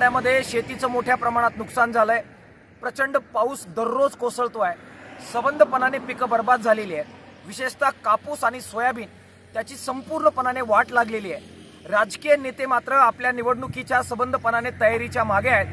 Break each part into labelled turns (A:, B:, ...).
A: मराठवाड्यामध्ये शेतीचं मोठ्या प्रमाणात नुकसान झालंय। प्रचंड पाऊस दररोज कोसळतोय। सबंधपणाने पिकं बर्बाद झालेली आहेत। विशेषतः कापूस आणि सोयाबीन त्याची संपूर्णपणाने वाट लागलेली आहे। राजकीय नेते मात्र आपल्या निवडणुकीच्या सबंधपणाने तयारीच्या मागे आहेत।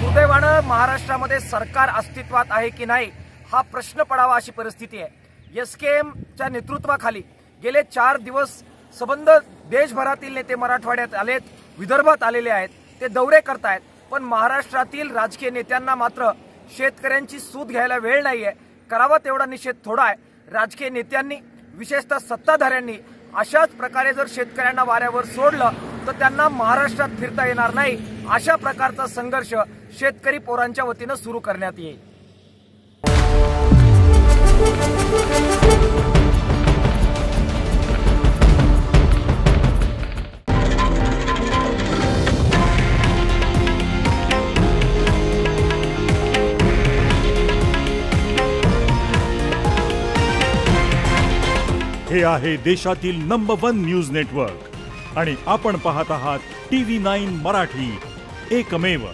A: दुर्दैवानं महाराष्ट्रामध्ये सरकार अस्तित्वात आहे की नाही हा प्रश्न पडावा अशी परिस्थिती आहे। एसकेएमच्या नेतृत्वाखाली गेले 4 दिवस सबंध देशभरातील नेते मराठवाड्यात आलेत, विदर्भात आलेले आहेत, ते दौरे करतायत। पण महाराष्ट्रातील राजकीय नेत्यांना मात्र शेतकऱ्यांची सूद घ्यायला वेळ नाहीये। करावा तेवढा निषेध थोडा आहे। राजकीय नेत्यांनी विशेषतः सत्ताधाऱ्यांनी अशाच प्रकारे जर शेतकऱ्यांना वाऱ्यावर सोडलं तर त्यांना महाराष्ट्रात फिरता येणार नाही। अशा प्रकारचा संघर्ष शेतकरी पोरांच्या वतीनं सुरू करण्यात येईल।
B: हे आहे देशातील नंबर 1 न्यूज नेटवर्क आणि आपण पाहत आहात TV9 मराठी, एकमेव।